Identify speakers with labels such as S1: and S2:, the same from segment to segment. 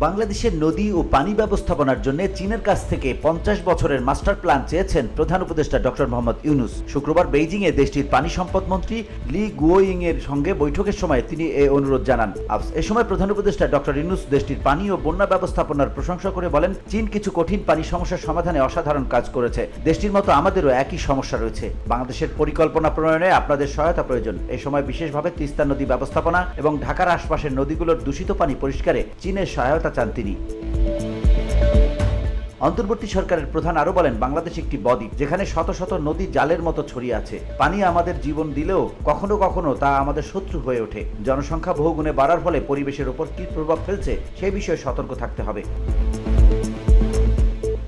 S1: বাংলাদেশের নদী ও পানি ব্যবস্থাপনার জন্য চীনের কাছ থেকে 50 বছরের মাস্টার প্ল্যান চেয়েছেন প্রধান উপদেষ্টা ডক্টর মোহাম্মদ ইউনূস। শুক্রবার বেইজিংয়ে দেশটির পানি সম্পদ মন্ত্রী লি গুওইং এর সঙ্গে বৈঠকের সময় তিনি এই অনুরোধ জানান। এ সময় প্রধান উপদেষ্টা ডক্টর ইউনূস দেশটির পানি ও বন্যা ব্যবস্থাপনার প্রশংসা করে বলেন, চীন কিছু কঠিন পানি সমস্যার সমাধানে অসাধারণ কাজ করেছে। দেশটির মতো আমাদেরও একই সমস্যা রয়েছে। বাংলাদেশের পরিকল্পনা প্রণয়নে আপনাদের সহায়তা প্রয়োজন। এই সময় বিশেষভাবে তিস্তা নদী ব্যবস্থাপনা এবং ঢাকার আশপাশের নদীগুলোর দূষিত পানি পরিষ্কারে চীনের সহায়তা চান তিনি। অন্তর্বর্তী সরকারের প্রধান আরো বলেন, বাংলাদেশ একটি বদ্বীপ যেখানে শত শত নদী জালের মতো ছড়িয়ে আছে। পানি আমাদের জীবন দিলেও কখনো কখনো তা আমাদের শত্রু হয়ে ওঠে। জনসংখ্যা বহুগুণে বাড়ার ফলে পরিবেশের উপর কী প্রভাব ফেলছে সেই বিষয়ে সতর্ক থাকতে হবে।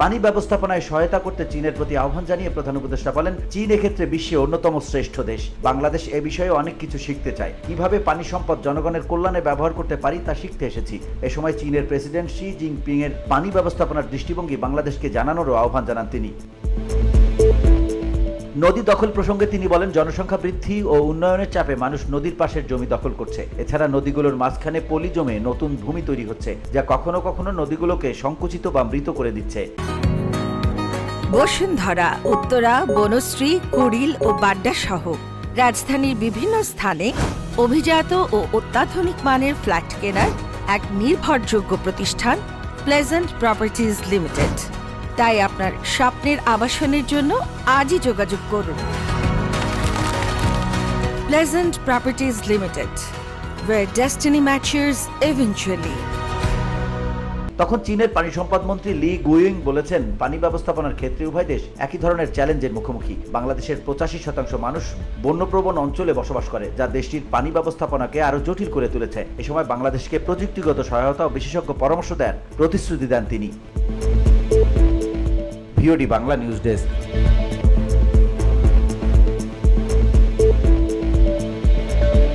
S1: পানি ব্যবস্থাপনায় সহায়তা করতে চীনের প্রতি আহ্বান জানিয়ে প্রধান উপদেষ্টা বলেন, চীন এক্ষেত্রে বিশ্বে অন্যতম শ্রেষ্ঠ দেশ। বাংলাদেশ এ বিষয়ে অনেক কিছু শিখতে চায়। কিভাবে পানি সম্পদ জনগণের কল্যাণে ব্যবহার করতে পারি তা শিখতে এসেছি। এ সময় চীনের প্রেসিডেন্ট শি জিনপিং এর পানি ব্যবস্থাপনার দৃষ্টিভঙ্গি বাংলাদেশকে জানানোরও আহ্বান জানান তিনি। নদী দখল প্রসঙ্গে তিনি বলেন, জনসংখ্যা বৃদ্ধি ও উন্নয়নের চাপে মানুষ নদীর পাশের জমি দখল করছে। এছাড়া নদীগুলোর মাঝখানে পলি জমে নতুন ভূমি তৈরি হচ্ছে, যা কখনো কখনো নদীগুলোকে সংকুচিত বা মৃত করে দিচ্ছে।
S2: বসুন্ধরা, উত্তরা, বনশ্রী, কুড়িল ও বাড্ডা সহ রাজধানীর বিভিন্ন স্থানে অভিজাত ও অত্যাধুনিক মানের ফ্ল্যাট কেনার এক নির্ভরযোগ্য প্রতিষ্ঠান প্লেজেন্ট প্রপার্টিজ লিমিটেড। তাই আপনার স্বপ্নের আবাসনের জন্য আজই যোগাযোগ করুন। Pleasant properties limited, where destiny matches eventually.
S1: তখন চীনের পানি সম্পদ মন্ত্রী লি গুইং বলেছেন, পানি ব্যবস্থাপনার ক্ষেত্রে উভয় দেশ একই ধরনের চ্যালেঞ্জের মুখোমুখি। বাংলাদেশের 85% মানুষ বন্যপ্রবণ অঞ্চলে বসবাস করে, যা দেশটির পানি ব্যবস্থাপনাকে আরো জটিল করে তুলেছে। এ সময় বাংলাদেশকে প্রযুক্তিগত সহায়তা ও বিশেষজ্ঞ পরামর্শ দেওয়ার প্রতিশ্রুতি দেন তিনি। VOD Bangla news desk.